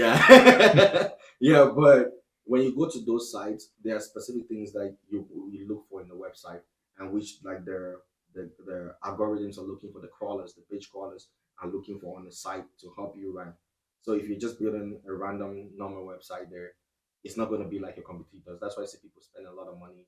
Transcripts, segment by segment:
Yeah. Yeah, but when you go to those sites, there are specific things that you look for in the website, and which like their algorithms are looking for, the crawlers, the page crawlers are looking for on the site to help you rank. So if you're just building a random normal website there, it's not going to be like your competitors. That's why I see people spend a lot of money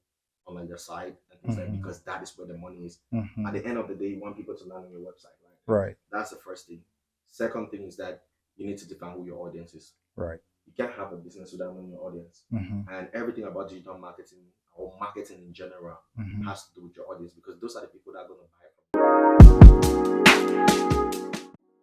on like their site and things like, Hmm. because that is where the money is. At Hmm. the end of the day, you want people to land on your website, right? Right, That's the first thing. Second thing is that you need to define who your audience is. right. You can't have a business without knowing your audience. Hmm. And everything about digital marketing or marketing in general Hmm. has to do with your audience, because those are the people that are going to buy from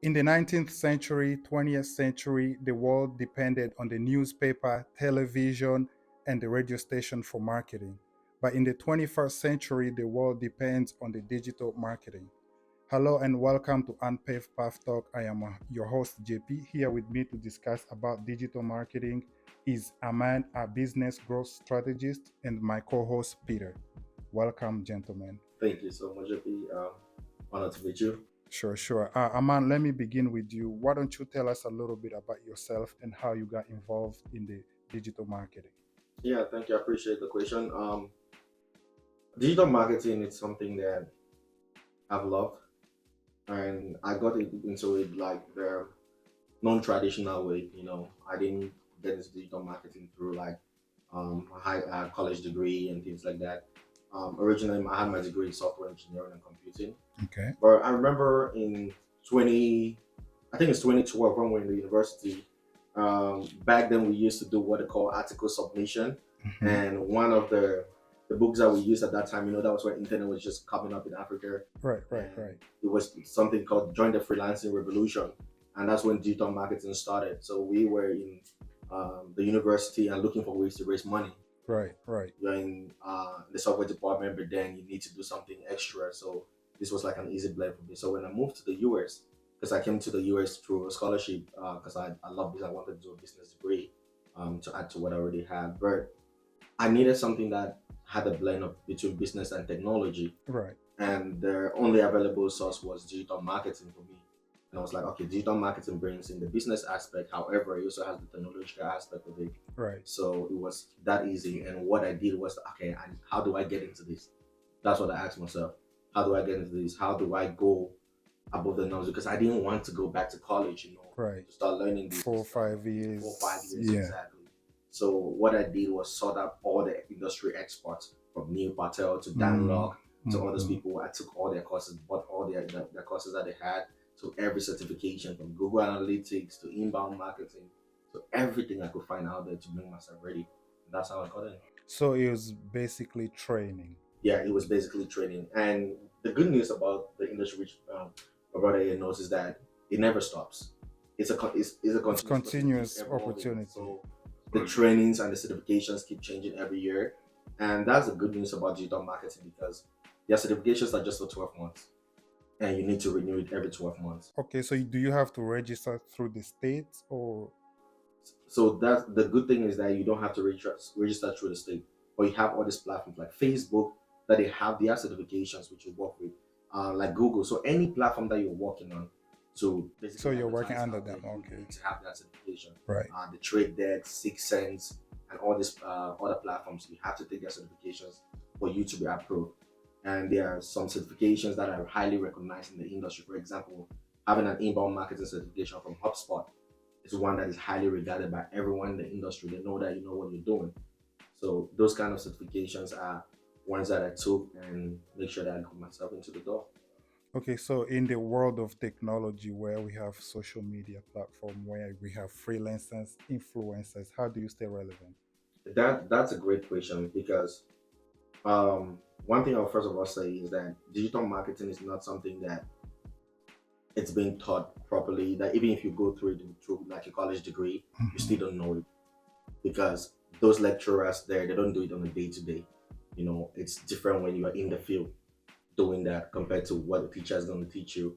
In the 19th century, 20th century, the world depended on the newspaper, television, and the radio station for marketing. But in the 21st century, the world depends on the digital marketing. Hello and welcome to Unpaved Path Talk. I am your host JP. Here with me to discuss about digital marketing is Aman, a business growth strategist, and my co-host Peter. Welcome, gentlemen. you. Thank you so much, JP. Honored to meet you. Sure, sure. Aman, let me begin with you. Why don't you tell us a little bit about yourself and how you got involved in the digital marketing? Yeah, thank you. I appreciate the question. Digital marketing is something that I've loved, and I got into it like the non-traditional way. I didn't get into digital marketing through like a high college degree and things like that. Originally, I had my degree in software engineering and computing, Okay. but I remember in 20, I think it's 2012 when we were in the university. Back then, we used to do what they call article submission, Hmm. and one of the books that we used at that time, that was when internet was just coming up in Africa, Right, right, and right. it was something called Join the Freelancing Revolution, and that's when digital marketing started. So we were in the university and looking for ways to raise money. Right, right. You're in the software department, but then you need to do something extra. So this was like an easy blend for me. So when I moved to the US, because I came to the US through a scholarship, because I love this, I wanted to do a business degree to add to what I already had. But I needed something that had a blend of between business and technology, Right. and the only available source was digital marketing for me. And I was like, okay, digital marketing brings in the business aspect. However, it also has the technological aspect of it. Right. So it was that easy. And what I did was, okay, and how do I get into this? That's what I asked myself. How do I get into this? How do I go above the norms? Because I didn't want to go back to college, Right. to start learning this and Four, stuff. five Yeah, 4 or 5 years. years Yeah. exactly. So what I did was sort out all the industry experts from Neil Patel to Dan Mm-hmm. Locke to all those Mm-hmm. people. I took all their courses, bought all their courses that they had, to every certification from Google Analytics to inbound marketing, to everything I could find out there to bring myself ready. And that's how I got in. So it was basically training. Yeah, it was basically training. And the good news about the industry, which my brother here knows, is that it never stops. It's a It's continuous process. It keeps continuous evolving. opportunity. So the trainings and the certifications keep changing every year, and that's the good news about digital marketing, because their certifications are just for 12 months, and you need to renew it every 12 months. Okay, so do you have to register through the state or? So that's the good thing, is that you don't have to register through the state, but you have all these platforms like Facebook that they have their certifications which you work with, like Google. So any platform that you're working on to So basically you're working advertise under out there, them. you Okay. need to have that certification. Right. The Trade Deck, Six Sense, and all these other platforms, you have to take their certifications for you to be approved. And there are some certifications that are highly recognized in the industry. For example, having an inbound marketing certification from HubSpot is one that is highly regarded by everyone in the industry. They know that you know what you're doing. So those kind of certifications are ones that I took and make sure that I got myself into the door. Okay, so in the world of technology where we have social media platform, where we have freelancers, influencers, how do you stay relevant? That's a great question, because one thing I'll first of all say is that digital marketing is not something that it's been taught properly. That even if you go through it through like a college degree, you Hmm. still don't know it, because those lecturers there, they don't do it on a day to day. It's different when you are in the field doing that compared to what the teacher is going to teach you.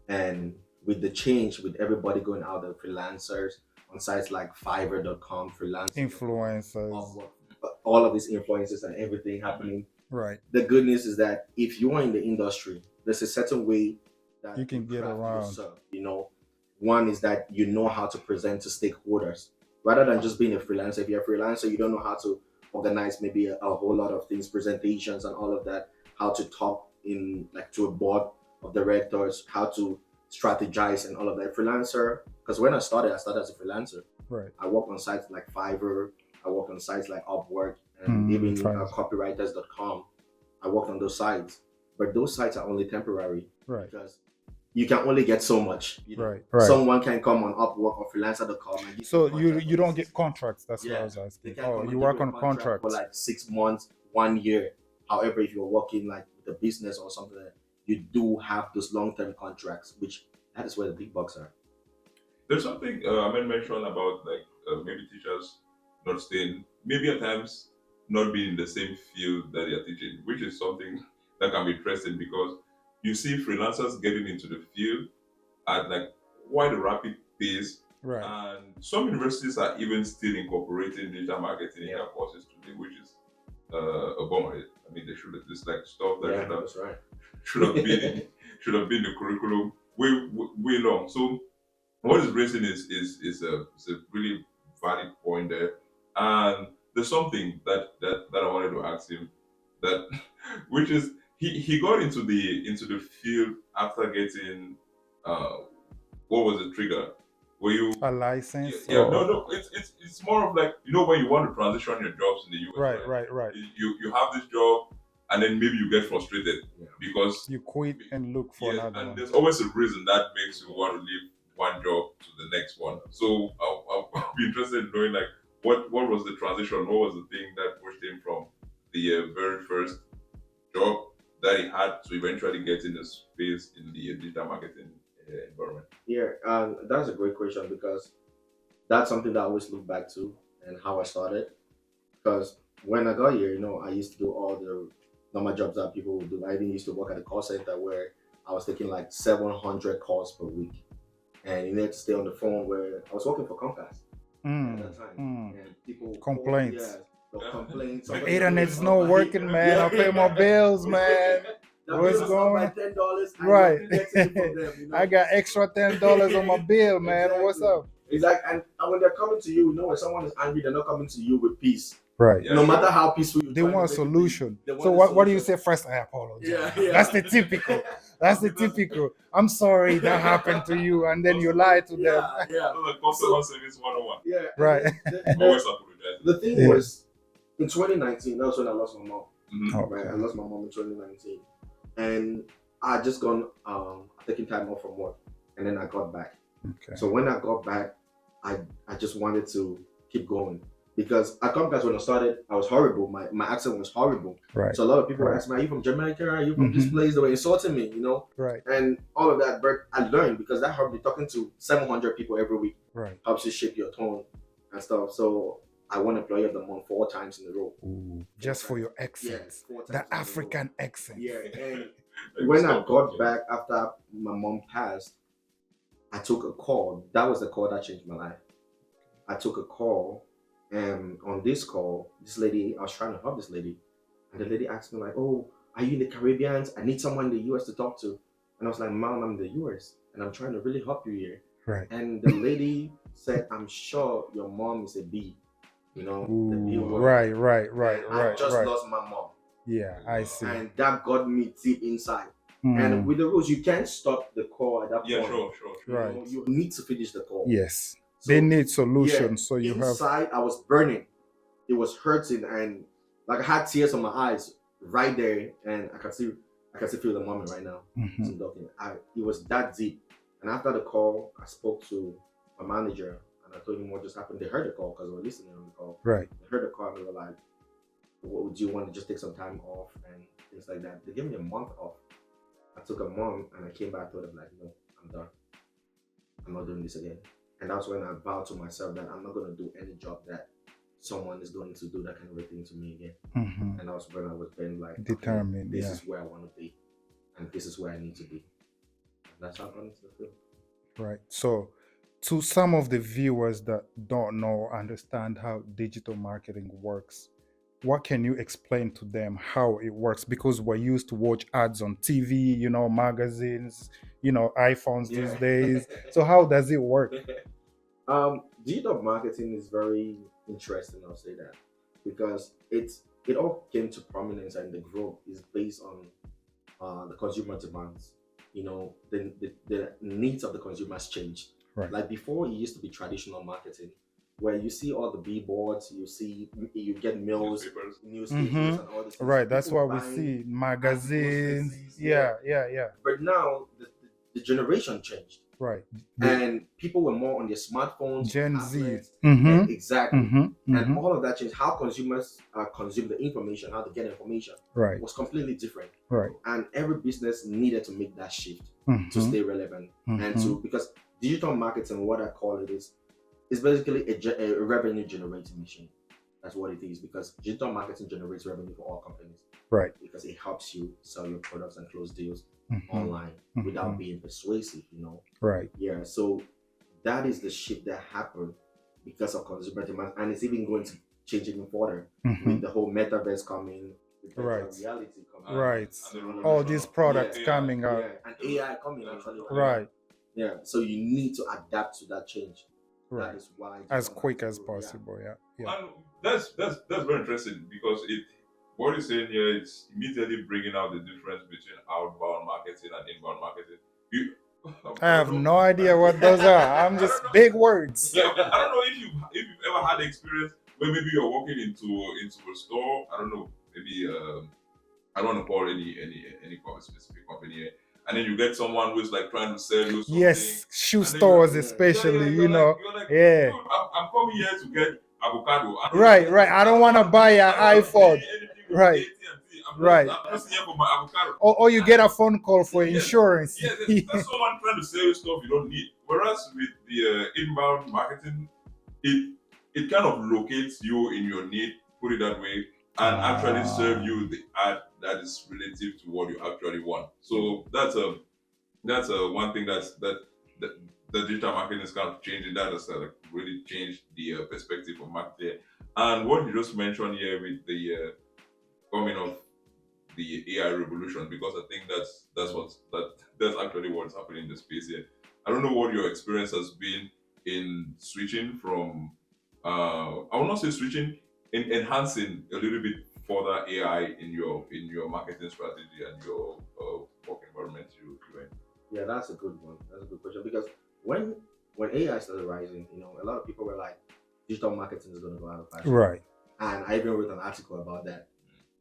And with the change, with everybody going out there, freelancers on sites like fiverr.com, freelancing.com, Influencers, Upwork, all of these influences and everything happening. right? The good news is that if you are in the industry, there's a certain way that You you can get craft around. yourself, One is that you know how to present to stakeholders rather than just being a freelancer. If you're a freelancer, you don't know how to organize maybe a whole lot of things, presentations and all of that, how to talk in like to a board of directors, how to strategize and all of that. Freelancer, because when I started as a freelancer. Right. I work on sites like Fiverr, I work on sites like Upwork, and even Fine. copywriters.com. I worked on those sites, but those sites are only temporary Right. because you can only get so much. You know? Right. Right. Someone can come on Upwork or freelancer.com and give So a you contract you for don't 6 get contracts. That's what I Yeah, was they asking. can Oh, come and you give work you a on contract for contracts. like 6 months, 1 year. However, if you're working like with a business or something, you do have those long-term contracts, which that is where the big bucks are. There's something Amen mentioned about like maybe teachers not staying, maybe at times not being in the same field that they're teaching, which is something that can be interesting because you see freelancers getting into the field at like quite a rapid pace. Right. And some universities are even still incorporating digital marketing in Yeah. their courses today, which is a bummer. I mean, they should have this like stuff that Yeah, that's right. should have been should have been the curriculum way long. So what is raising is a really valid point there, and there's something that I wanted to ask him that which is he got into the field after getting uh what was the trigger? Were you A license? yeah, or- no, it's more of like when you want to transition your jobs in the US, Right. You have this job and then maybe you get frustrated because You quit and look for yes, another and one. there's always a reason that makes you want to leave one job to the next one. So I'll be interested in knowing like what was the transition, what was the thing that pushed him from the very first job that he had to eventually get in the space in the digital marketing environment. Yeah, that's a great question because that's something that I always look back to and how I started. Because when I got here, I used to do all the normal jobs that people would do. I even used to work at a call center where I was taking like 700 calls per week. And you need to stay on the phone where I was working for Comcast at that time. And people Complaints. they'll complain. The internet's not working, man. I pay my bills, man. What's going on? $10. Right. Them, I got extra $10 on my bill, man. Exactly. What's up? Exactly. And when they're coming to you, when someone is angry, they're not coming to you with peace. Right. Yeah, No sure. matter how peaceful you They want a solution. So what do you say first? I apologize. Yeah. That's the typical. That's the typical. I'm sorry that happened to you, and then you lie to them. Yeah. Customer service 101. Yeah. Right. Always apologize. The thing was, in 2019, that was when I lost my mom. Mhm. Right, I lost my mom in 2019, and I just gone taking time off from work, and then I got back. Okay. So when I got back, I just wanted to keep going because at Comcast when I started, I was horrible. My accent was horrible. Right. So a lot of people Right. asked me, "Are you from Jamaica? Are you from this place?" They were insulting me, Right. and all of that. But I learned because that helped me talking to 700 people every week. Right. Helps you shape your tone and stuff. So I won Employee of the Month 4 times in a row. Ooh, just for your accent, Yes, 4 times the in a row. African accent. Yeah, and when I got back after my mom passed, I took a call. That was the call that changed my life. I took a call, and on this call, this lady, I was trying to help this lady, and the lady asked me like, "Oh, are you in the Caribbean? I need someone in the US to talk to." And I was like, "Mom, I'm in the US, and I'm trying to really help you here." Right. And the lady said, "I'm sure your mom is a bee." The bee Ooh, word. right. And I just lost my mom. Yeah, I see. And that got me deep inside. And with the rules, you can't stop the call at that point. Yeah, sure. Right. You need to finish the call. Yes. So, They need solutions, so you have. Inside, I was burning. It was hurting, and like I had tears on my eyes right there, and I can still feel the moment right now. Mhm. It was that deep. And after the call, I spoke to my manager, and I told him what just happened. They heard the call because they were listening on the call. Right. They heard the call, and they were like, "What would you want to just take some time off and things like that?" They gave me a month off. I took a month, and I came back to them like, "No, I'm done. I'm not doing this again." And that's when I vowed to myself that I'm not going to do any job that someone is going to do that kind of a thing to me again. Mhm. And that was when I was then like, Determined, okay, this yeah. is where I want to be, and this is where I need to be. And that's how I got into the field. Right. So, to some of the viewers that don't know, understand how digital marketing works, what can you explain to them how it works? Because we're used to watch ads on TV, magazines, iPhones these Yeah. days. So how does it work? Digital marketing is very interesting. I'll say that because it all came to prominence and the growth is based on the consumer demands. The needs of the consumers changed. Right. Like before, it used to be traditional marketing, where you see all the billboards, you get mails, Newspapers. newspapers, and all these things. Right. That's People what we buying see. at Magazines. groceries, Yeah. But now the generation changed, Right. and people were more on their smartphones, Gen Z. tablets, Mm-hmm. and exactly. Mm-hmm. And Mm-hmm. all of that changed. How consumers consume the information, how they get information, Right. was completely different. Right. And every business needed to make that shift to Mm-hmm. stay relevant and Mm-hmm. to because digital marketing, what I call it is basically a revenue generating machine. That's what it is because digital marketing generates revenue for all companies. Right. Because it helps you sell your products and close deals Mm-hmm. online without being persuasive. Right. Yeah. So that is the shift that happened because of consumer demand, and it's even going to change even further Mm-hmm. with the whole metaverse coming, with Right. virtual reality coming, Right. And the all All revolution these of products AI. coming out. yeah, and AI coming actually. Right. Yeah. So you need to adapt to that change. Right. That is why As digital quick marketing as grew, possible. Yeah. And that's very interesting because what you're saying here is immediately bringing out the difference between outbound marketing and inbound marketing. You, I have no idea what those are. I'm just big words. Yeah, I don't know if you've ever had the experience where maybe you're walking into a store. I don't know, maybe I don't want to call any specific company here, and then you get someone who's like trying to sell you something. Yes, shoe and then stores yeah. especially, you're like, Yeah. "Dude, I'm coming here to get avocado. I don't Right, know- right. I don't want to buy an I don't iPhone. see anything with Right. AT&T. Right. I'm just here for my avocado. Or you get a phone call for Yes, insurance. Yes, that's someone trying to sell you stuff you don't need. Whereas with the inbound marketing, it kind of locates you in your need, put it that way, and actually serve you the ad that is relative to what you actually want. So that's one thing that the digital marketing is kind of changing. That has really changed the perspective of marketing. And what you just mentioned here with the coming of the AI revolution, because I think that's actually what's happening in the space here. I don't know what your experience has been in switching from I will not say switching, in enhancing a little bit further AI in your marketing strategy and your work environment you're in. Yeah, that's a good one. That's a good question because when AI started rising, a lot of people were like, digital marketing is going to go out of fashion. Right. And I even wrote an article about that.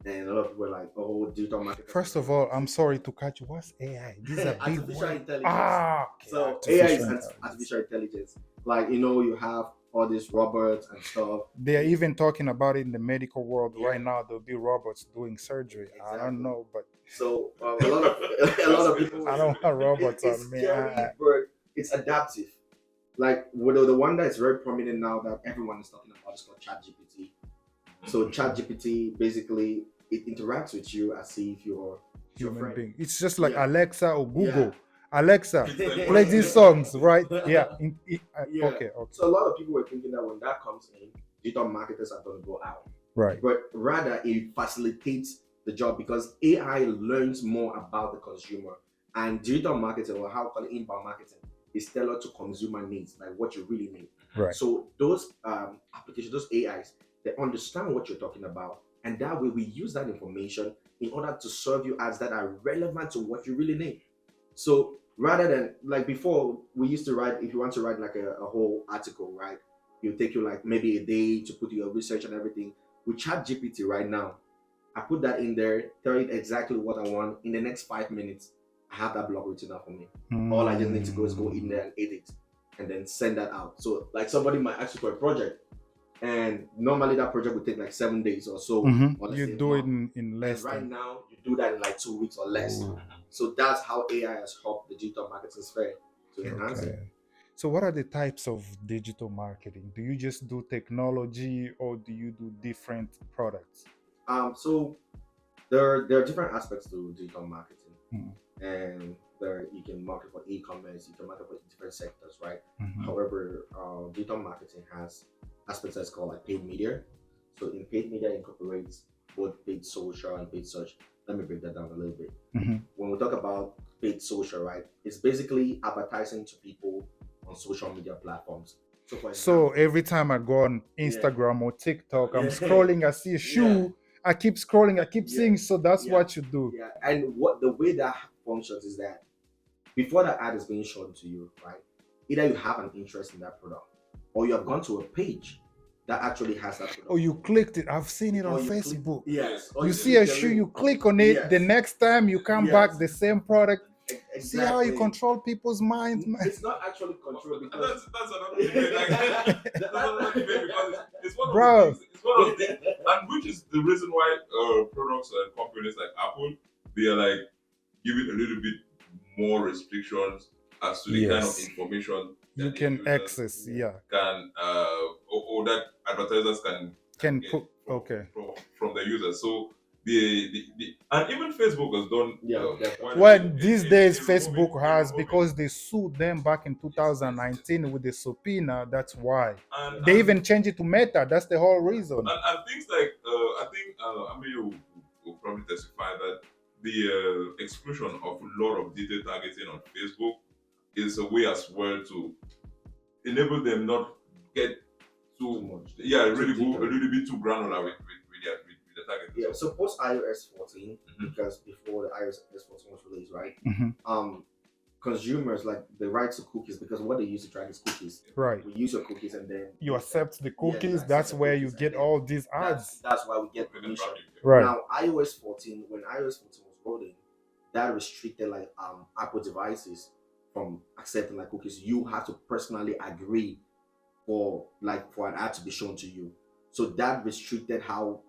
And a lot of people were like, oh, digital marketing. First of all, I'm sorry to catch you. What's AI? This is a big artificial word. intelligence. Okay, So artificial AI is intelligence. artificial intelligence. Like, you have all these robots and stuff. They're even talking about it in the medical world Yeah. right now. There'll be robots doing surgery. I Exactly. don't know, but So a lot of people. I don't want robots It's on me. scary, but it's adaptive. Like the one that is very prominent now that everyone is talking about is called ChatGPT. So ChatGPT basically it interacts with you as if you're your Human friend. being. It's just like Yeah. Alexa or Google. Yeah. Alexa, It's like play what- these songs, right? Yeah. Yeah. Okay. So a lot of people were thinking that when that comes in, digital marketers are going to go out. Right. But rather it facilitates the job because AI learns more about the consumer, and digital marketing, or how we call it inbound marketing, is tailored to consumer needs, like what you really need. Right. So those applications, those AIs, they understand what you're talking about, and that way we use that information in order to serve you ads that are relevant to what you really need. So rather than like before, we used to write, if you want to write like a whole article, right? It'll take you like maybe a day to put your research and everything. With ChatGPT right now, I put that in there, tell it exactly what I want. In the next 5 minutes, I have that blog written out for me. All I just need to go is go in there and edit and then send that out. So like somebody might ask you for a project, and normally that project would take like 7 days or so. Mhm. Or let's You say a do it month. in less And right than. now, you do that in like 2 weeks or less. Ooh. So that's how AI has helped the digital marketing sphere to enhance it. Okay. So what are the types of digital marketing? Do you just do technology or do you do different products? So there are different aspects to digital marketing, Mhm. and there you can market for e-commerce, you can market for different sectors, right? Mhm. However, digital marketing has aspects that's called like paid media. So in paid media incorporates both paid social and paid search. Let me break that down a little bit. Mhm. When we talk about paid social, right, it's basically advertising to people on social media platforms. So for So example, every time I go on yeah, Instagram or TikTok, I'm yeah, scrolling, I see a yeah, shoe, I keep scrolling, I keep yeah, seeing. So that's yeah, what you do. yeah. And what the way that functions is that before that ad is being shown to you, right? Either you have an interest in that product, or you have gone to a page that actually has that product, Oh, you clicked it. I've seen it on or you click, Facebook. yes, or You you see a click the shoe, link, you click on it. The yes, next time you come back, yes, the same product. See how you exactly. control people's minds, man. It's not actually control And because that's another debate. Like, that's another debate because it's one of the Bro, things. It's one of the things, and which is the reason why products and companies like Apple, they are like giving a little bit more restrictions as to the kind of yes, information you that their can users access. Yeah, can or that advertisers can can get put. Okay. from the users. So the and even Facebook has done yeah, quite definitely. a Well, bit these days removing Facebook has, removing because they sued them back in 2019 with the subpoena. That's why they and even changed it to Meta. That's the whole reason. and things like I think I mean will probably testify that the exclusion of a lot of detailed targeting on Facebook is a way as well to enable them not get Too too much. yeah Too really go deep. a little bit too granular with the targeting. Yeah, so post iOS 14, Mhm. because before the iOS 14 was released, right? Mhm. Consumers like the right to cookies, because what they use to track is cookies. Right. We use your cookies and then You accept the yeah, you cookies. accept That's the where cookies you and get then all these that's ads. that's why we get With the permission. traffic. Right. Now iOS 14, when iOS 14 was rolling, that restricted like Apple devices from accepting like cookies. You have to personally agree for an ad to be shown to you. So that restricted how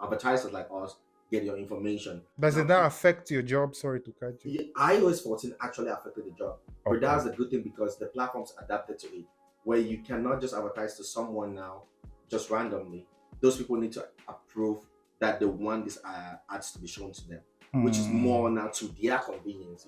advertisers like us get your information. Does it Now, not affect your job? Sorry to cut you. yeah, iOS 14 actually affected the job, but Okay. that's a good thing because the platforms adapted to it, where you cannot just advertise to someone now just randomly. Those people need to approve that they want these ads to be shown to them, which is more now to their convenience.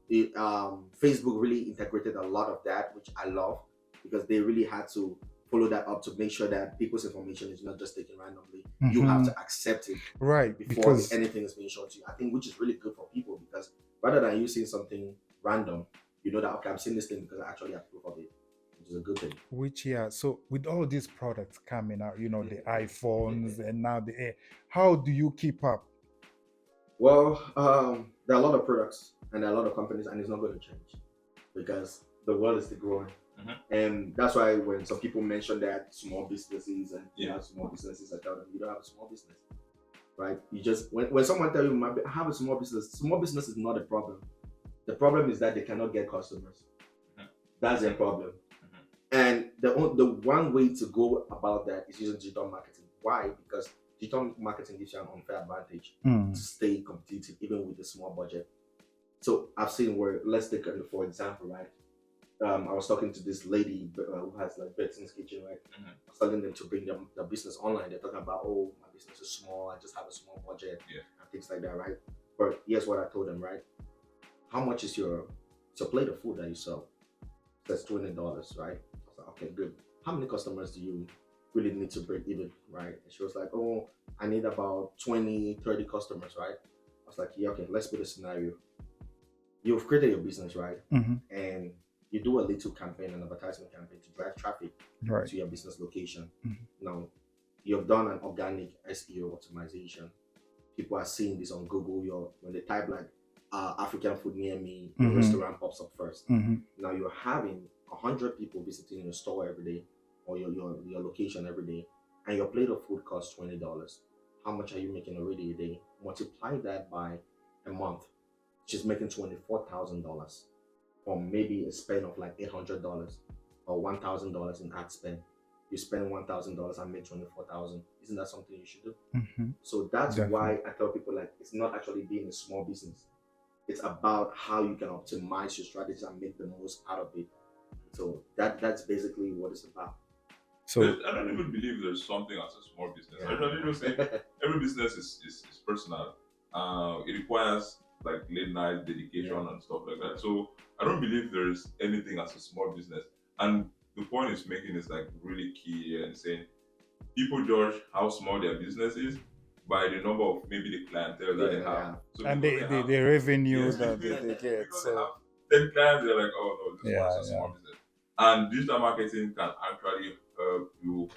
Facebook really integrated a lot of that, which I love because they really had to follow that up to make sure that people's information is not just taken randomly. You have to accept it Right, before because anything is being shown to you. I think which is really good for people because rather than you seeing something random, you know that okay, I'm seeing this thing because I actually have proof of it, which is a good thing. yeah. So with all these products coming out, you know, the Mhm. iPhones and now how do you keep up? Well, there are a lot of products and there are a lot of companies, and it's not going to change because the world is still growing. Mhm. And that's why when some people mention that small businesses and you Yeah. have small businesses, I tell them you don't have a small business, right? You just when someone tell you I have a small business is not a problem. The problem is that they cannot get customers. Mhm. That's their problem. Mhm. And the one way to go about that is using digital marketing. Why? Because digital marketing gives you an unfair advantage to stay competitive even with a small budget. So I've seen where, let's take for example, right? I was talking to this lady who has like Betson's Kitchen, right? Mhm. I was telling them to bring their business online. They're talking about, oh, my business is small. I just have a small budget and things like that, right? But here's what I told them, right? How much is your plate of food that you sell? That's $20, right? I was like, okay, good. How many customers do you really need to break even, right? And she was like, oh, I need about 20, 30 customers, right? I was like, yeah, okay, let's put a scenario. You've created your business, right? And you do a little campaign, an advertisement campaign to drive traffic Right. to your business location. Now, you've done an organic SEO optimization. People are seeing this on Google. When they type like African food near me, your restaurant pops up first. Now you're having 100 people visiting your store every day or your location every day, and your plate of food costs $20. How much are you making already a day? Multiply that by a month, which is making $24,000, or maybe a spend of like $800 or $1,000 in ad spend. You spend $1,000 and make 24,000. Isn't that something you should do? So that's why I tell people like it's not actually being a small business. It's about how you can optimize your strategy and make the most out of it. So that's basically what it's about. So I don't even believe there's something as a small business. I don't even say every business is personal. It requires like late night dedication and stuff like that. So I don't believe there's anything as a small business. And the point it's making is like really key and saying people judge how small their business is by the number of maybe the clientele that they Yeah, have. yeah. So And because they have the revenue yes, that they get. because they So have 10 clients, they're like, oh no, this one is yeah, a yeah. small business. And digital marketing can actually help you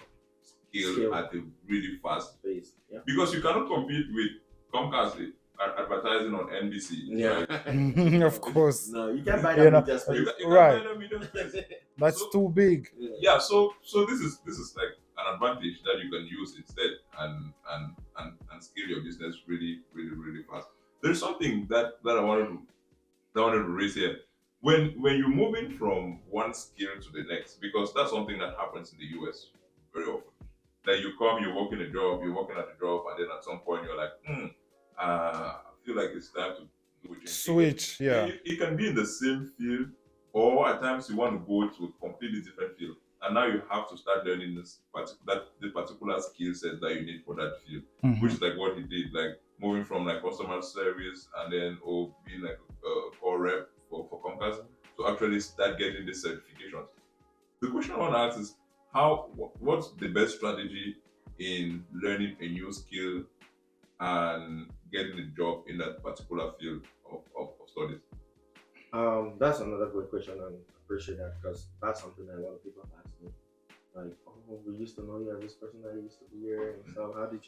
scale Scale at a really fast space. Yeah. because you cannot compete with Comcast advertising on NBC, Yeah. right? Of course. No, you can't buy You that know, media space. You can right. buy them medium space. That's So too big. yeah, so this is like an advantage that you can use instead and scale your business really fast. There's something that I wanted to raise here. When you're moving from one skill to the next, because that's something that happens in the US very often. That you come, you're working a job, you're working at a job, and then at some point you're like, I feel like it's time to do a change. Switch, yeah. It can be in the same field, or at times you want to go to a completely different field, and now you have to start learning the particular skill set that you need for that field, which is like what he did, like moving from like customer service and then being like a core rep for Comcast to actually start getting the certifications. The question I want to ask is what's the best strategy in learning a new skill and getting a job in that particular field of studies? That's another good question, and I appreciate that because that's something that a lot of people have asked me. Like, oh, we used to know you as this person that used to be here, and so how did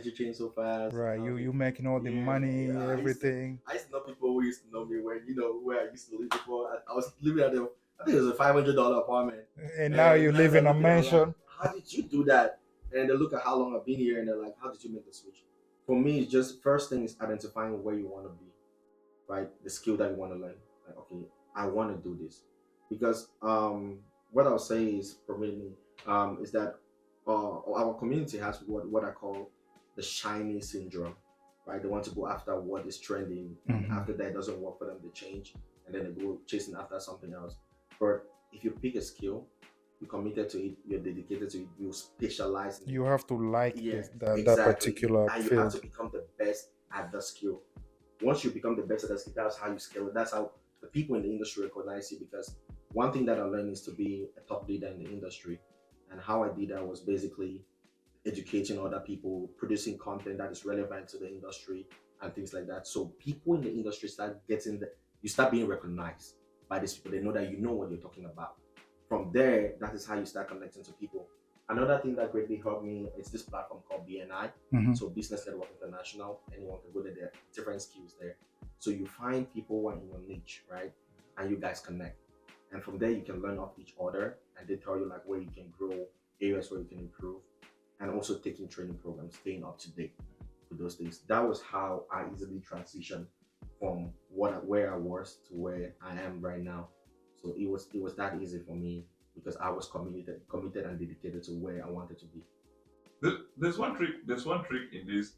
you change so fast? Right. How did- You making all the Yeah, money, yeah, everything. I used to know people who used to know me when where I used to live before. I was living at I think it was a $500 apartment. And now you now live they're in a looking at me like, mansion. how did you do that? And they look at how long I've been here and they're like, how did you make the switch? For me, it's just first thing is identifying where you want to be, right? The skill that you want to learn. Like, okay, I want to do this. Because what I'll say is for me, is that our community has what I call the shiny syndrome, right? They want to go after what is trending, and Mhm. after that it doesn't work for them, they change, and then they go chasing after something else. But if you pick a skill, you're committed to it, you're dedicated to it, you specialize in it. You have to like Yeah, that exactly. particular And you have field. to become the best at the skill. Once you become the best at the skill, that's how you scale it. That's how the people in the industry recognize you. Because one thing that I learned is to be a top leader in the industry. And how I did that was basically educating other people, producing content that is relevant to the industry and things like that. So people in the industry you start being recognized by these people. They know that you know what you're talking about. From there, that is how you start connecting to people. Another thing that greatly helped me is this platform called BNI. Mhm. So Business Network International. Anyone can go there. There are different skills there. So you find people who are in your niche, right? And you guys connect. And from there you can learn off each other and they tell you like where you can grow, areas where you can improve, and also taking training programs, staying up to date with those things. That was how I easily transitioned from where I was to where I am right now. So it was that easy for me because I was committed and dedicated to where I wanted to be. There's one trick. There's one trick in this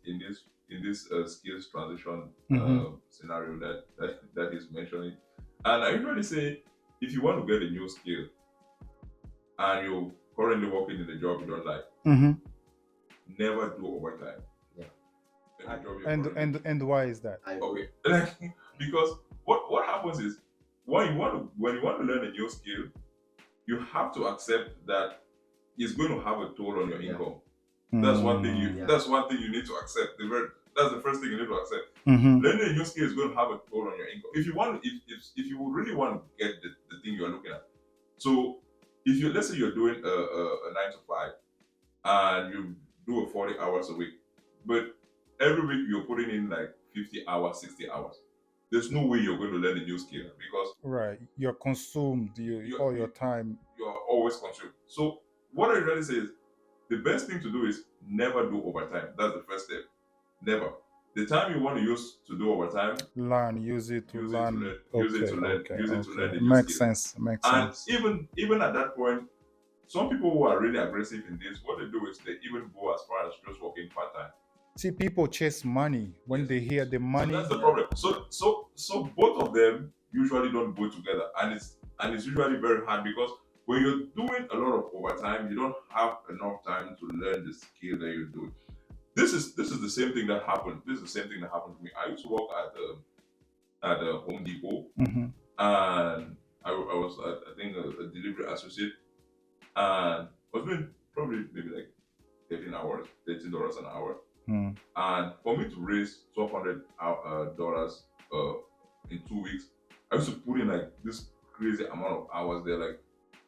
skills transition Mhm. scenario that is mentioning, and I usually say if you want to get a new skill and you're currently working in a job you don't like, Mhm. never do overtime. Yeah. In the job you're And currently why is that? I okay. Because what happens is when you want to learn a new skill, you have to accept that it's going to have a toll on your Yeah. income. That's one thing you. Yeah. That's one thing you need to accept. That's the first thing you need to accept. Mhm. Learning a new skill is going to have a toll on your income. If you want, if you really want to get the thing you're looking at. So if you let's say you're doing a 9 to 5 and you do a 40 hours a week, but every week you're putting in like 50 hours, 60 hours. There's no way you're going to learn a new skill because Right. You're consumed. All your time. you're always consumed. So what I really say is the best thing to do is never do overtime. That's the first step. Never. The time you want to use to do overtime, Learn. Use it to use it to learn. learn, use it to learn, Okay. use it to learn Okay. a new Makes skill. sense. Makes And sense. even at that point, some people who are really aggressive in this, what they do is they even go as far as just working part time. See, people chase money. When Yes. they hear the So money, that's the problem. So both of them usually don't go together, and it's usually very hard because when you're doing a lot of overtime, you don't have enough time to learn the skill that you're doing. This is the same thing that happened. This is the same thing that happened to me. I used to work at Home Depot, Mhm. and I was I think a delivery associate, and I was doing probably maybe like hours, $13 an hour. Mm. And for me to raise $1,200 in 2 weeks, I used to put in like this crazy amount of hours there. Like,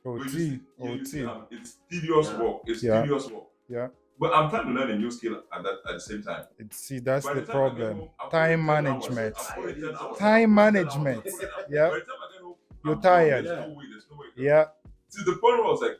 OT. it's tedious Yeah. work. It's Yeah. tedious work. Yeah. But I'm trying to learn a new skill at the same time. See, that's By the the time I get problem. home, I'm Time putting 10 hours. management. I'm putting 10 hours. Time I'm putting 10 hours. management. I'm putting 10 hours. Yeah. By the time I get home, You're I'm done. tired. There's no way. There's no way. Yeah. To the point where I was like,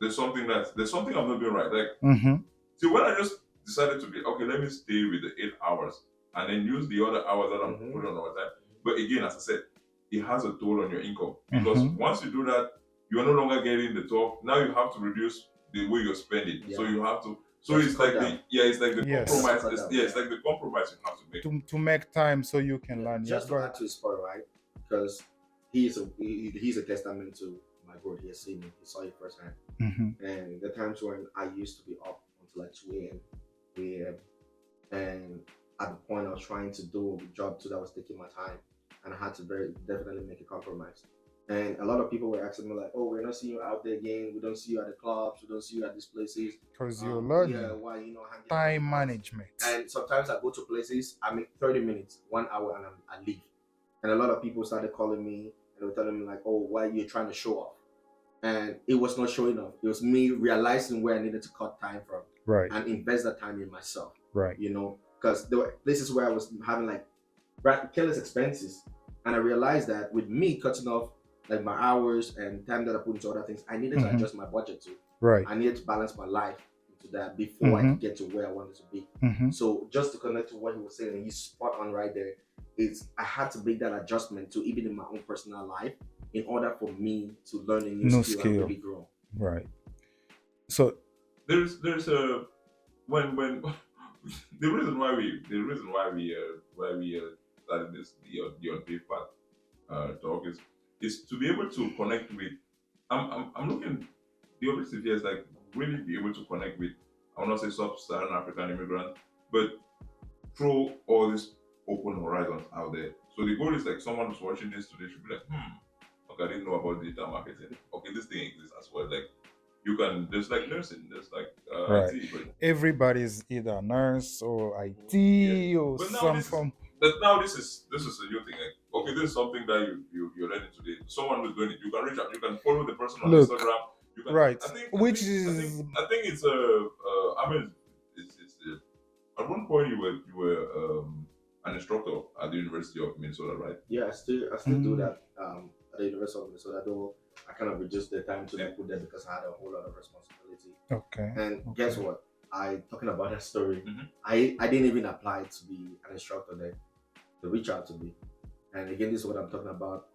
there's something I'm not doing right. Like, Mm-hmm. see, when I just decided to be okay, let me stay with the 8 hours and then use the other hours that I'm putting on overtime. But again, as I said, it has a toll on your income because once you do that, you are no longer getting the 12. Now you have to reduce the way you're spending. Yeah. So you have to. So it's like the Yes. compromise. It's like the compromise you have to make. To make time so you can learn. Just Yeah. to add to his point, right? Because he's a testament to my growth. He has seen it. He saw it firsthand. Mm-hmm. And the times when I used to be up until like 2 a.m., 3 a.m., and at the point I was trying to do a job too that was taking my time, and I had to definitely make a compromise. And a lot of people were asking me like, "Oh, we're not seeing you out there again. We don't see you at the clubs. We don't see you at these places." Because you're learning. Yeah, why hanging out Time in the house?" management. And sometimes I go to places, I make 30 minutes, 1 hour, and I leave. And a lot of people started calling me and they were telling me like, "Oh, why are you trying to show off?" And it was not showing off. It was me realizing where I needed to cut time from Right. and invest that time in myself. Right. You know, because there were places where I was having like careless expenses, and I realized that with me cutting off like my hours and time that I put into other things, I needed to adjust my budget too. Right. I needed to balance my life into that before I could get to where I wanted to be. Mm-hmm. So just to connect to what he was saying, and he's spot on right there, is I had to make that adjustment to even in my own personal life in order for me to learn a new skill and really grow. Right. So there's a when the reason why we started this the unpaid path talk is to be able to connect with. I'm looking. The objective here is like really be able to connect with. I will not say sub-Saharan African immigrants, but throw all these open horizons out there. So the goal is like someone who's watching this today should be like, okay, I didn't know about digital marketing. Okay, this thing exists as well. Like you can, there's like nursing, there's like right. IT, but everybody's either nurse or IT or but some form. But now this is a new thing. Like, okay, this is something that you're learning today. Someone who's doing it, you can reach out, you can follow the person on Instagram. You can, right. I think it's I mean, it's at one point you were an instructor at the University of Minnesota, right? Yeah, I still do that at the University of Minnesota. Though I kind of reduced the time to put there because I had a whole lot of responsibility. Okay. And guess what? Talking about that story, I didn't even apply to be an instructor there. To reach out to me. And again, this is what I'm talking about.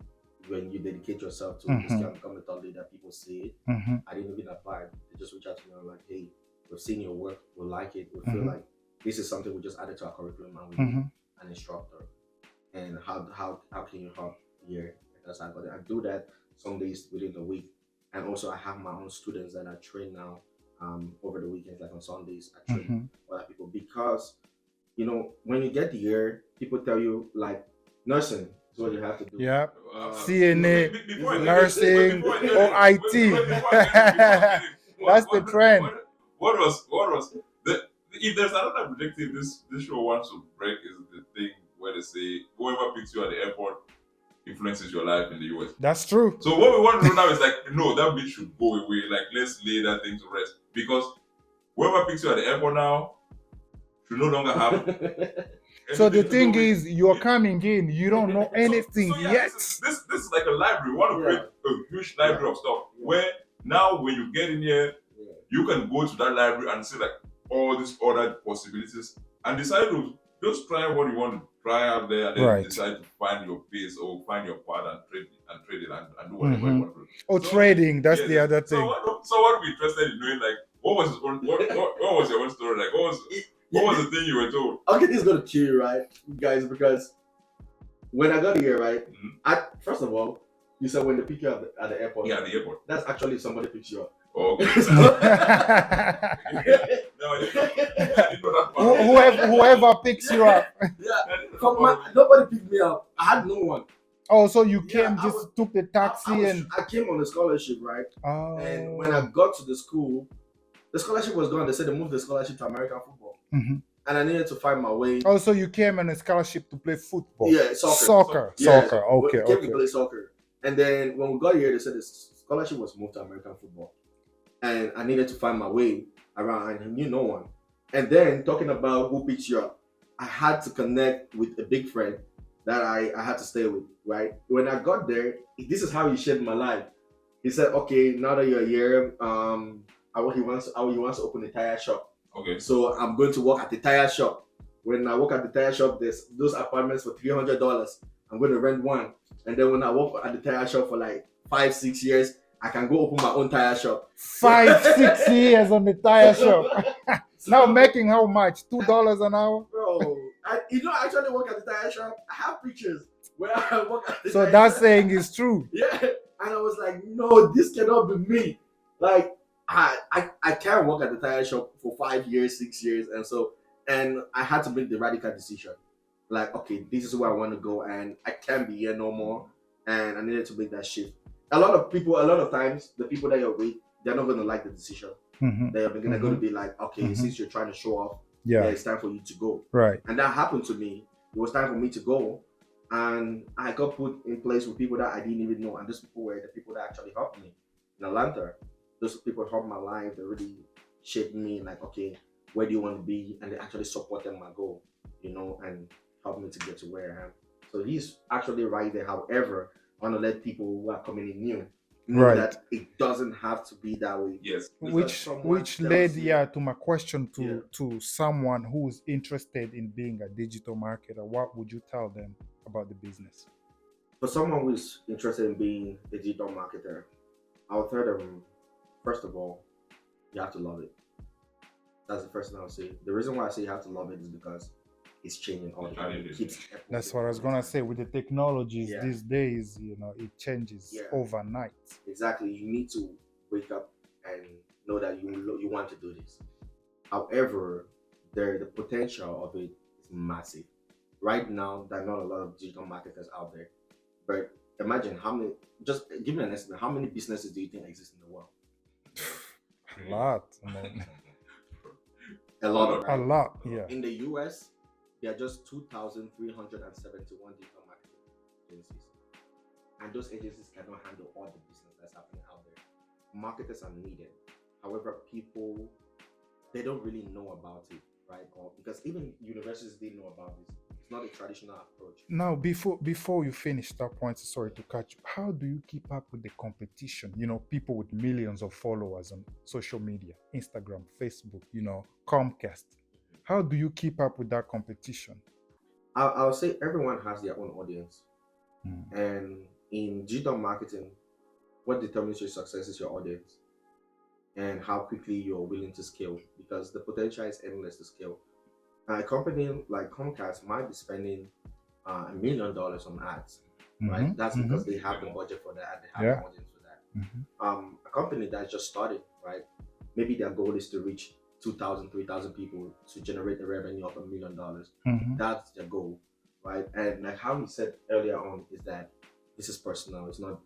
When you dedicate yourself to this can become a thought leader, people see it. I didn't even apply. They just reach out to me and like, "Hey, we've seen your work, we like it, we feel like this is something we just added to our curriculum and we need an instructor. And how can you help here?" Because I got it. I do that some days within the week. And also I have my own students that I train now over the weekends, like on Sundays, I train other people because you know, when you get here, people tell you like nursing is what you have to do. Yeah. CNA, nursing, or IT. That's the trend. What was if there's another objective this show wants to break is the thing where they say whoever picks you at the airport influences your life in the US. That's true. So what we want to do now is like, no, that bit should go away. Like let's lay that thing to rest. Because whoever picks you at the airport now should no longer have. So the thing is, you're coming in, you don't know anything yet. This is like a library. We want to create a huge library of stuff where now when you get in here, you can go to that library and see like all these other possibilities and decide to just try what you want to try out there and then decide to find your place or find your part and trade it and do whatever you want to do. Oh, so, trading, that's the other thing. So what would be interested in knowing like what was your own story like? What was the thing you were told? Okay, this is gonna kill you, right, guys? Because when I got here, right, first of all, you said when they pick you up at the airport. Yeah, at the airport. That's actually if somebody picks you up. Oh, okay. Whoever picks you up. Yeah, nobody picked me up. I had no one. Oh, so you came, took the taxi I came on a scholarship, right? Oh. And when I got to the school, The scholarship was gone. They said they moved the scholarship to American football, Mhm. and I needed to find my way. Also, you came on a scholarship to play football. Yeah, soccer. Soccer. Yeah, Soccer. Okay. we came to Okay. play soccer, and then when we got here, they said the scholarship was moved to American football, and I needed to find my way around, and I knew no one. And then talking about who picks you up, I had to connect with a big friend that I had to stay with. Right when I got there, this is how he shaped my life. He said, "Okay, now that you're here, he wants to open a tire shop. Okay. So I'm going to work at the tire shop. When I work at the tire shop, there's those apartments for $300. I'm going to rent one, and then when I work at the tire shop for like 5-6 years, I can go open my own tire shop. 5-6 years on the tire shop. So, Now making how much? $2 an hour? bro, I actually work at the tire shop. I have pictures where I work at the So tire that shop. saying is true. Yeah, and I was like, no, this cannot be me. Like, I can't work at the tire shop for 5 years, 6 years, and I had to make the radical decision. Like, okay, this is where I want to go, and I can't be here no more. And I needed to make that shift. A lot of times, the people that you're with, they're not going to like the decision. Mhm. They're going to be like, okay, Mhm. since you're trying to show off, Yeah. it's time for you to go. Right. And that happened to me. It was time for me to go, and I got put in place with people that I didn't even know, and those people were the people that actually helped me in Atlanta. Those people helped my life. They really shaped me. Like, okay, where do you want to be? And they actually supported my goal, and helped me to get to where I am. So he's actually right there. However, I want to let people who are coming in new know Right. that it doesn't have to be that way. Yes. Which led to my question Yeah. to someone who's interested in being a digital marketer. What would you tell them about the business? For someone who's interested in being a digital marketer, I'll tell them, first of all, you have to love it. That's the first thing I'll say. The reason why I say you have to love it is because it's changing all the time. It keeps That's what I was gonna say. With the technologies Yeah. these days, it changes Yeah. overnight. Exactly. You need to wake up and know that you want to do this. However, the potential of it is massive. Right now, there are not a lot of digital marketers out there. But imagine how many. Just give me an estimate. How many businesses do you think exist in the world? A lot, man. A lot of A lot, yeah. In the US, there are just 2,371 digital marketing agencies. And those agencies cannot handle all the business that's happening out there. Marketers are needed. However, people, they don't really know about it, right? Or because even universities didn't know about this. It's not a traditional approach. Now, before you finish that point, sorry to catch you. How do you keep up with the competition? People with millions of followers on social media, Instagram, Facebook, Comcast. How do you keep up with that competition? I'll say everyone has their own audience. Mm. And in digital marketing, what determines your success is your audience and how quickly you're willing to scale, because the potential is endless to scale. A company like Comcast might be spending $1 million on ads, right? Mhm, That's because they have the budget for that, they have the audience for that. Mhm. A company that's just started, right? Maybe their goal is to reach 2,000, 3,000 people to generate a revenue of $1 million. Mhm. That's their goal, right? And like how we said earlier on, is that this is personal. It's not.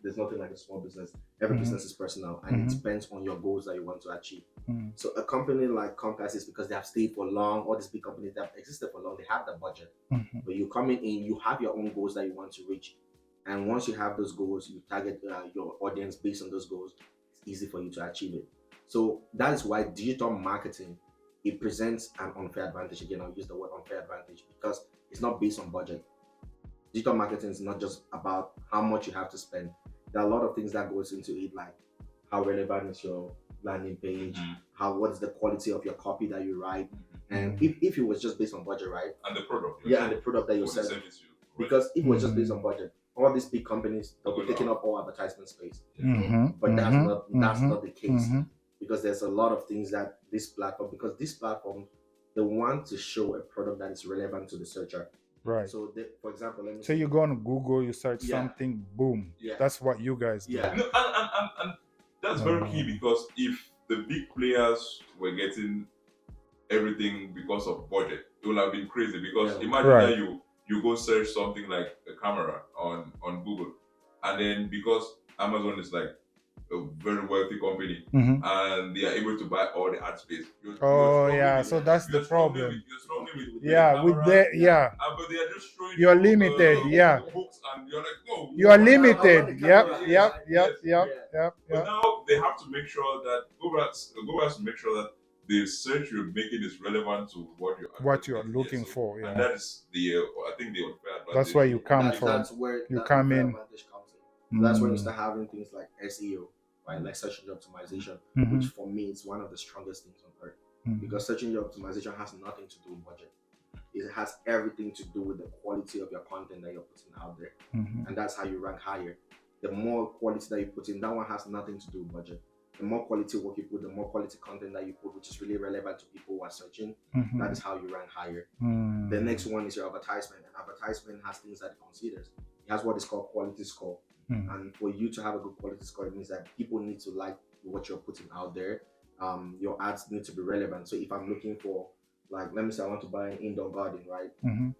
There's nothing like a small business. Every Mhm. business is personal, and Mhm. it depends on your goals that you want to achieve. Mhm. So a company like Comcast is because they have stayed for long. All these big companies that have existed for long, they have the budget. Mhm. But you coming in, you have your own goals that you want to reach, and once you have those goals, you target your audience based on those goals. It's easy for you to achieve it. So that is why digital marketing, it presents an unfair advantage. Again, I'll use the word unfair advantage because it's not based on budget. Digital marketing is not just about how much you have to spend. There are a lot of things that goes into it, like how relevant is your landing page, what is the quality of your copy that you write, and if it was just based on budget, right? And the product. And the product that you're selling. Because if it was just based on budget, all these big companies will be taking up all advertisement space. Mhm. But that's Mhm. not the case. Mhm. Because there's a lot of things that this platform, they want to show a product that is relevant to the searcher. Right. So, for example, let me So you go on Google, you search Yeah. something, boom. Yeah. That's what you guys do. Yeah. No, and that's very key, because if the big players were getting everything because of budget, it would have been crazy. Because imagine Right. that you go search something like a camera on Google, and then because Amazon is like a very wealthy company, Mhm. and they are able to buy all the ad space. Oh yeah, so that's the problem. You're struggling with the Yeah, with cameras, the yeah, but they are just showing you're you limited. Yeah, books, and you're like, no, you are I want limited. the Yep, camera. yep, yes. yep, yep, Yeah. yep, But yep. now they have to make sure that Google has to make sure that the search you're making is relevant to what you're What you are advertising. looking Yes, so, for. and Yeah, that is the I think the unfair that's advantage where you come in from. That's where You that come unfair in. advantage comes in. That's when you Mm. start having things like SEO, right? Like search engine optimization, which Mhm. for me is one of the strongest things on earth. Mhm. Because search engine optimization has nothing to do with budget. It has everything to do with the quality of your content that you're putting out there. Mhm. And that's how you rank higher. The more quality that you put in, that one has nothing to do with budget. The more quality work you put, the more quality content that you put, which is really relevant to people who are searching, Mhm. that is how you rank higher. Mm. The next one is your advertisement. And advertisement has things that it considers. It has what is called quality score. Mm. And for you to have a good quality score, it means that people need to like what you're putting out there. Your ads need to be relevant. So if I'm looking for, like, let me say I want to buy an indoor garden, right? Mhm.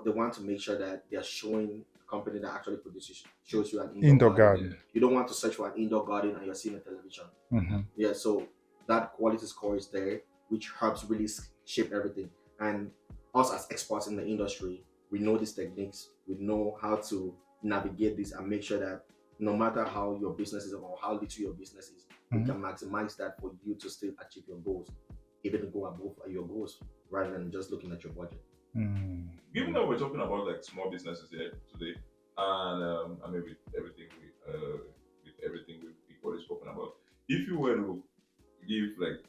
They want to make sure that they're showing a company that actually produces shows you an Indoor garden. garden. You don't want to search for an indoor garden and you're seeing a television. Mhm. Yeah, so that quality score is there, which helps really shape everything. And us as experts in the industry, we know these techniques. We know how to navigate this and make sure that no matter how your business is or how little your business is, we Mhm. can maximize that for you to still achieve your goals, even go above your goals, rather than just looking at your budget. Mm. Given that we're talking about like small businesses here today, and I mean with everything we've already spoken about, if you were to give like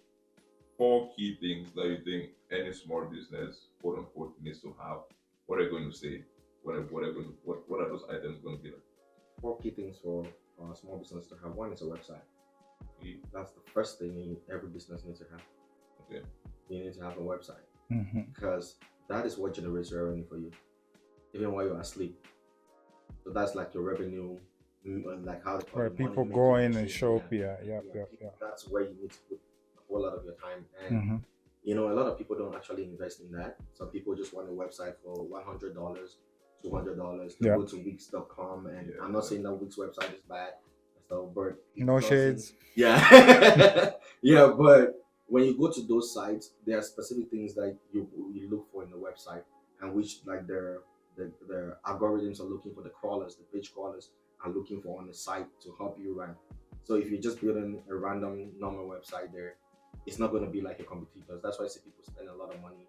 4 key things that you think any small business, quote unquote, needs to have, what are you going to say? What are those items going to be like? 4 key things for a small business to have. One is a website. Okay. That's the first thing every business needs to have. Okay. You need to have a website Mhm. because that is what generates revenue for you, even while you're asleep. So that's like your revenue, like how they call Where it, money people making go in and machine. shop. Yeah, Yeah, yep, yep, yep. that's where you need to put a whole lot of your time. And Mhm. you know, a lot of people don't actually invest in that. Some people just want a website for $100, $200. They Yeah. go to Wix.com, and Yeah, I'm not saying that Wix website is bad and stuff, but it No doesn't- shades. Yeah, yeah. But when you go to those sites, there are specific things that you look for in the website, and which like the algorithms are looking for, the crawlers, the page crawlers are looking for on the site to help you rank. So if you're just building a random normal website there, it's not going to be like your competitors. That's why I see people spend a lot of money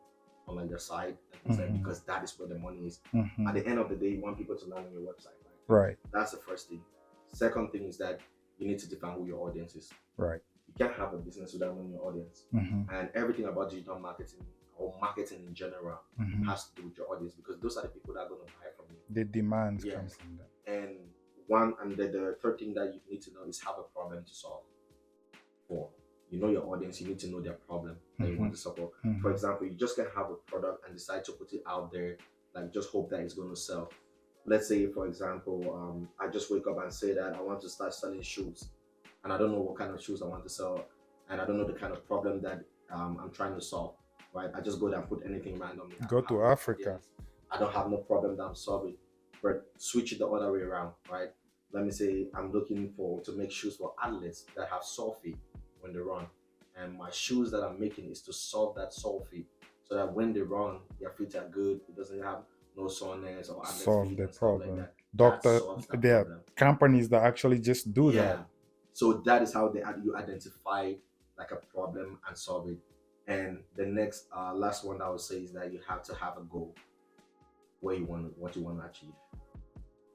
on like their site and things like Mhm. because that is where the money is. Mhm. At the end of the day, you want people to land on your website, right? Right, That's the first thing. Second thing is that you need to define who your audience is. right. You can't have a business without knowing your audience. Mhm. And everything about digital marketing or marketing in general Mhm. has to do with your audience because those are the people that are going to buy from you. The demands come Yes. from that. And the third thing that you need to know is have a problem to solve. For you know your audience, you need to know their problem that you want to solve. Mhm. For example, you just can't have a product and decide to put it out there, like just hope that it's going to sell. Let's say, for example, I just wake up and say that I want to start selling shoes, and I don't know what kind of shoes I want to sell, and I don't know the kind of problem that I'm trying to solve. Right? I just go there and put anything randomly. I Go don't to have no Africa. audience. I don't have no problem that I'm solving, but switch it the other way around, right? Let me say I'm looking to make shoes for athletes that have sore feet when they run, and my shoes that I'm making is to solve that sore feet, so that when they run, their feet are good. It doesn't have no soreness or athlete Solve feet the and stuff like problem. that. Doctor, That solves that there are problem. companies that actually just do Yeah. that. So that is how you identify like a problem and solve it. And the next last one I would say is that you have to have a goal what you want to achieve.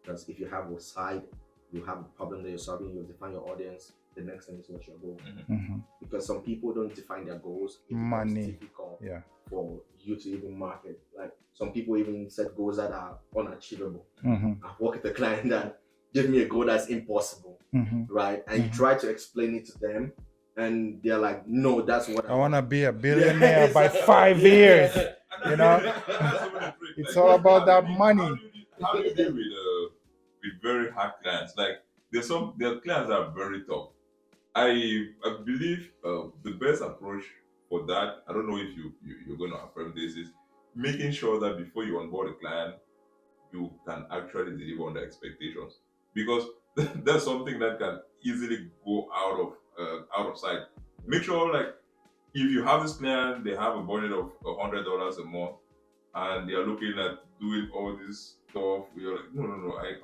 Because if you have a side, you have a problem that you're solving, you define your audience. The next thing is what's your goal. Mhm. Because some people don't define their goals. It becomes Money. difficult Yeah. for you to even market. Like some people even set goals that are unachievable. Mhm. I work with a client that gave me a goal that's impossible, Mhm. right? And you Mhm. try to explain it to them, and they're like, "No, that's what I want to be a Yeah, billionaire by exactly. 5 years. And You know? that's even the trick. It's Like, all about that how money. how do you deal with very hard clients? Like their clients are very tough. I believe the best approach for that, I don't know if you're going to affirm this, is making sure that before you onboard a client, you can actually deliver on the expectations. Because that's something that can easily go out of sight. Make sure like if you have this client, they have a budget of $100 a month, and they are looking at doing all this stuff. You're like, no,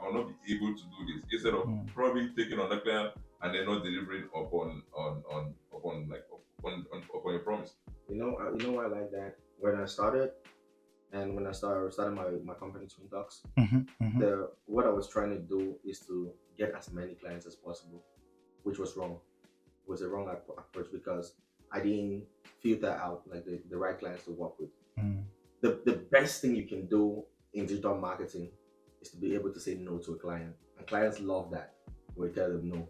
I'll not be able to do this. Instead of probably taking on the client and then not delivering upon your promise. You know why I like that? When I started my company Twin Talks, what I was trying to do is to get as many clients as possible, which was wrong. It was a wrong approach because I didn't filter out like the right clients to work with. The best thing you can do in digital marketing is to be able to say no to a client, and clients love that when you tell them no.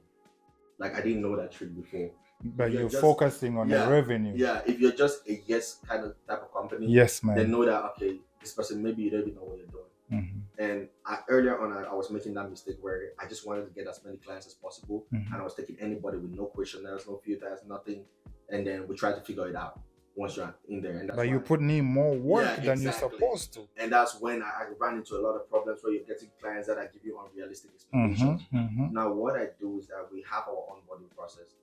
Like I didn't know that trick before. But you're focusing on the revenue. Yeah, if you're just a yes kind of type of company, yes, man, they know that okay, this person maybe you don't even know what you're doing. And earlier on, I was making that mistake where I just wanted to get as many clients as possible, and I was taking anybody with no questionnaires, no filters, nothing, and then we tried to figure it out once you're in there. And that's but you're putting in more work than you're supposed to. And that's when I ran into a lot of problems where you're getting clients that give you unrealistic expectations. Now, what I do is that we have our onboarding process.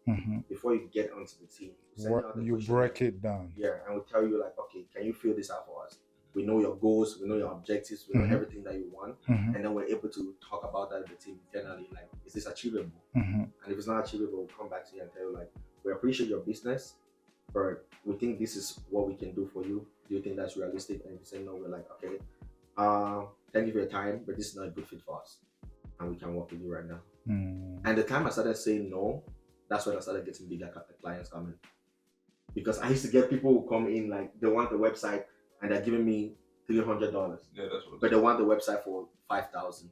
Before you get onto the team, you break it down. Yeah, and we tell you like, okay, can you fill this out for us? We know your goals, we know your objectives, we know everything that you want, and then we're able to talk about that with the team internally. Like, is this achievable? And if it's not achievable, we'll come back to you and tell you like, we appreciate your business, but we think this is what we can do for you. Do you think that's realistic? And if you say no, we're like, okay, thank you for your time, but this is not a good fit for us, and we can work with you right now. And the time I started saying no, that's when I started getting bigger clients coming, because I used to get people who come in like they want the website and they're giving me $300. Yeah, that's what. But they want the website for $5,000.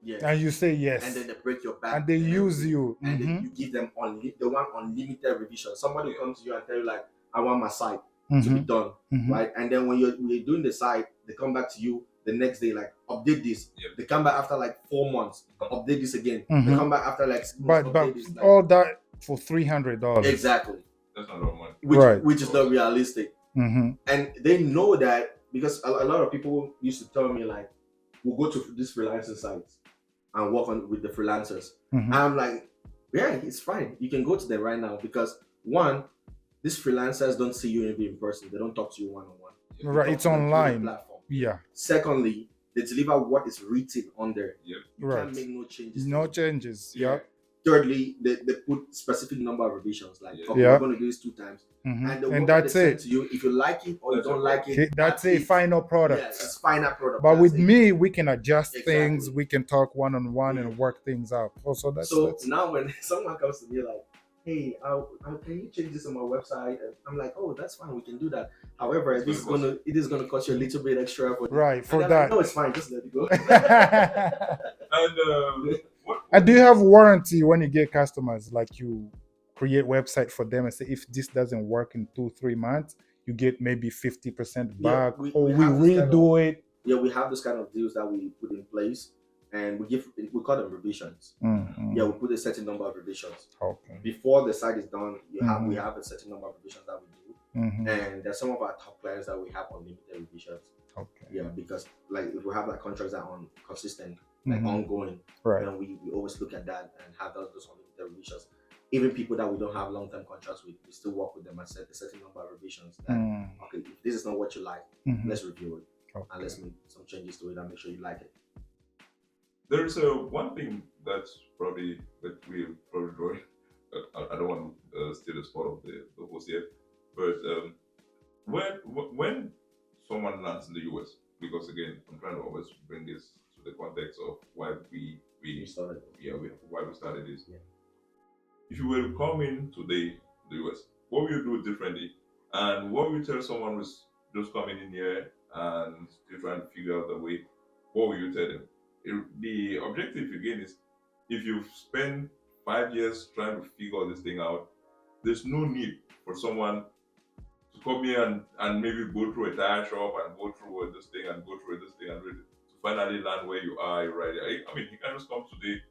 Yeah. And you say yes. And then they break your back. And they use you. And then you give them they want unlimited revision. Somebody comes to you and tell you like, I want my site to be done, right? And then when you're doing the site, they come back to you the next day like, update this. Yep. They come back after like 4 months, update this again. They come back after like 6 months, but this, like, all that for $300. Exactly. That's not a lot of money. Which is not realistic. And they know that because a lot of people used to tell me like, we'll go to these freelancing sites and work on with the freelancers. And I'm like, yeah, it's fine. You can go to them right now because one, these freelancers don't see you in person. They don't talk to you one-on-one. Right, it's online. Platform. Yeah. Secondly, they deliver what is written on there. Yep. You can't make no changes. No changes. Yeah. Thirdly, they put specific number of revisions. Like, okay, we're going to do this 2 times. And that's it. To you, if you like it or you don't like it, that's a final product. Yes, it's final product. But with me, we can adjust things. We can talk one-on-one and work things out. Also, that's now when someone comes to me like, hey, can you change this on my website? And I'm like, oh, that's fine. We can do that. However, it is going to cost you a little bit extra. For that. Like, no, it's fine. Just let it go. And do you have warranty when you get customers? Like you create website for them and say, if this doesn't work in 2-3 months, you get maybe 50% back, or we redo it. Yeah, we have this kind of deals that we put in place, and we call them revisions. Yeah, we put a certain number of revisions. Okay. Before the site is done, we have a certain number of revisions that we do, and there's some of our top clients that we have unlimited revisions. Okay. Yeah, because like if we have like contracts that are consistent, like ongoing, right? Then we always look at that and have those unlimited revisions. Even people that we don't have long-term contracts with, we still work with them and set a certain number of revisions. That okay, if this is not what you like, let's review it and let's make some changes to it and make sure you like it. There is one thing that's probably that we're probably drawing. I don't want to steal the spot of the host here, but when someone lands in the US, because again, I'm trying to always bring this to the context of why we started. Yeah, why we started this. Yeah. If you were to come in today, the US, what will you do differently? And what will you tell someone who's just coming in here and still trying to figure out the way? What will you tell them? The objective again is, if you've spent 5 years trying to figure this thing out, there's no need for someone to come here and maybe go through a tire shop and go through this thing and go through this thing and really to finally land where you are right there. I mean, you can just come today,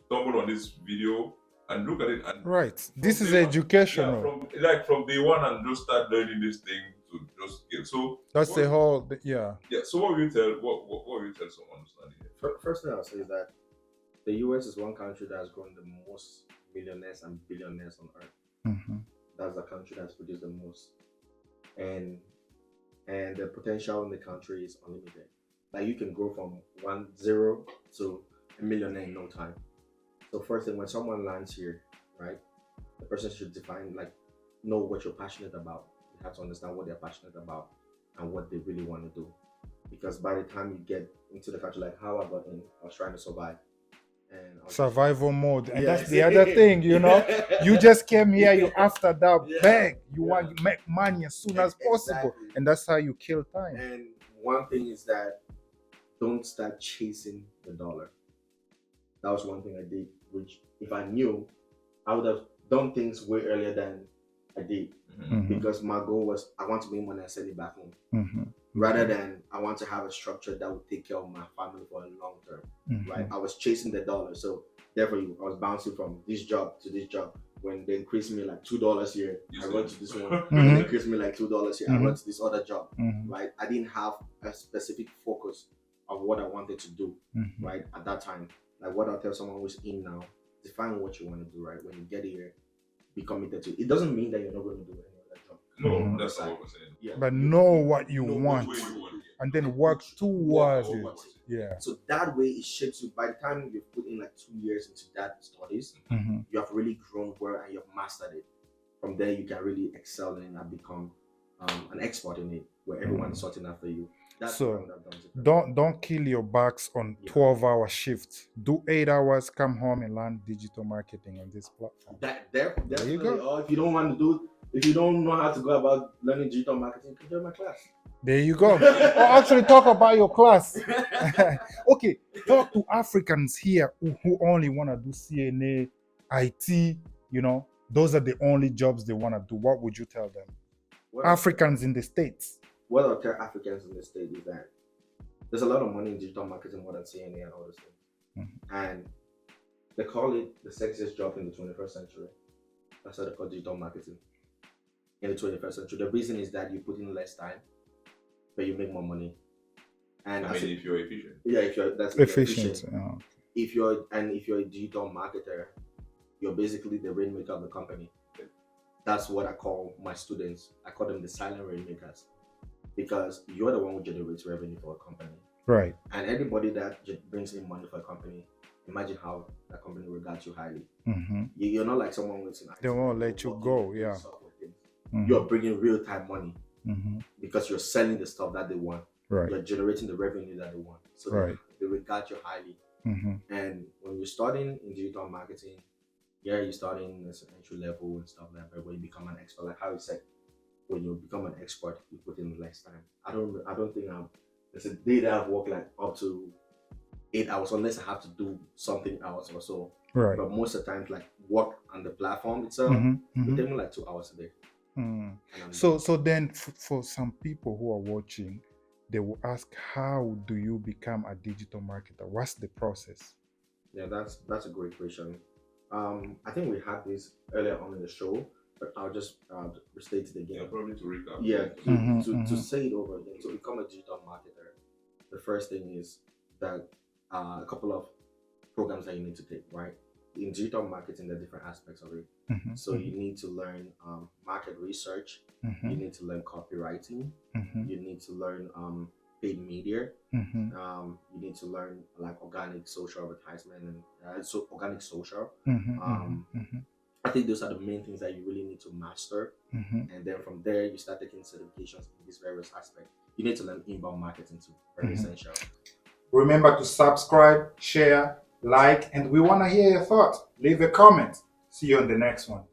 stumble on this video and look at it. And right, this is educational. Yeah, from day one and just start learning this thing to just scale. So that's the whole, yeah. Yeah. So what will you tell? What will you tell someone standing here? First thing I'll say is that The US is one country that has grown the most millionaires and billionaires on earth. Mhm. That's the country that's produced the most, and the potential in the country is unlimited. Like you can grow from 1 0 to a millionaire in no time. So first thing, when someone lands here, right, the person should define, like, know what you're passionate about. You have to understand what they're passionate about and what they really want to do. Because by the time you get into the country, like how I got in, I was trying to survive, and I was Survival mode, and Yeah. that's the other thing, you know. You just came here, you after that Yeah. beg, you Yeah. want to make money as soon as possible, Exactly. and that's how you kill time. And one thing is that don't start chasing the dollar. That was one thing I did, which if I knew, I would have done things way earlier than I did. Mhm. Because my goal was I want to make money and send it back home. Mhm. Rather than I want to have a structure that would take care of my family for a long term. Mhm. Right? I was chasing the dollar. So therefore I was bouncing from this job to this job. When they increased me like $2 here, I went to this one. When Mhm. they increased me like $2 here, I Mhm. went to this other job. Mhm. Right? I didn't have a specific focus of what I wanted to do, Mhm. right? At that time. Like what I'll tell someone who's in now, define what you want to do, right? When you get here, be committed to it. It doesn't mean that you're not going to do any other job. No, Mhm. that's not what we're saying. Yeah. But know what you know want, Which way you want it. and then work towards it. towards Yeah. So that way it shapes you. By the time you've put in like 2 years into that studies, Mhm. you have really grown well and you've mastered it. From there, you can really excel in it and become an expert in it, where everyone's sorting after you. That's So, what I would have done differently. Don't kill your backs on Yeah. 12-hour shifts. Do 8 hours, come home and learn digital marketing on this platform. There you Definitely. go. Or if you don't want to do, if you don't know how to go about learning digital marketing, you can join my class. There you go. Or actually talk about your class. Okay, talk to Africans here who only want to do CNA, IT, you know, those are the only jobs they want to do. What would you tell them? Africans in the States. What I'll tell Africans in the States is that there's a lot of money in digital marketing, more than CNA and all those things. Mhm. And they call it the sexiest job in the 21st century. That's what they call digital marketing in the 21st century. The reason is that you put in less time, but you make more money. And I mean, if you're efficient. yeah, if you're Efficient. If you're a digital marketer, you're basically the rainmaker of the company. That's what I call my students. I call them the silent rainmakers, because you're the one who generates revenue for a company. Right. And anybody that brings in money for a company, imagine how that company regards you highly. Mm-hmm. You're not like someone who's in IT. They won't let you go. doing Yeah. software things. Mhm. You're bringing real time money Mhm. because you're selling the stuff that they want. Right. You're generating the revenue that they want. So Right. they regard you highly. Mhm. And when you're starting in digital marketing, yeah, you're starting as an entry level and stuff like that. But when you become an expert, like how you said, when you become an expert, you put in less time. I don't think there's a day that I've worked like up to 8 hours, unless I have to do something else or so. Right. But most of the times, like work on the platform itself, Mhm. it Mhm. take me like 2 hours a day. Mm. And I'm So then for some people who are watching, they will ask, how do you become a digital marketer? What's the process? yeah, that's a great question. I think we had this earlier on in the show, but I'll just restate it Yeah, again. probably to recap. Yeah, Mhm, to mhm. say it over again. To become a digital marketer, the first thing is that a couple of programs that you need to take, right? In digital marketing, there are different aspects of it. Mhm, So you need to learn market research. mhm, You need to learn copywriting. mhm, You need to learn paid media. mhm, You need to learn like organic social advertisement and so organic social. mhm, Um, mhm, I think those are the main things that you really need to master. mhm. And then from there, you start taking certifications in these various aspects. You need to learn inbound marketing too, very Mhm. essential. Remember to subscribe, share, like, and we want to hear your thoughts. Leave a comment. See you on the next one.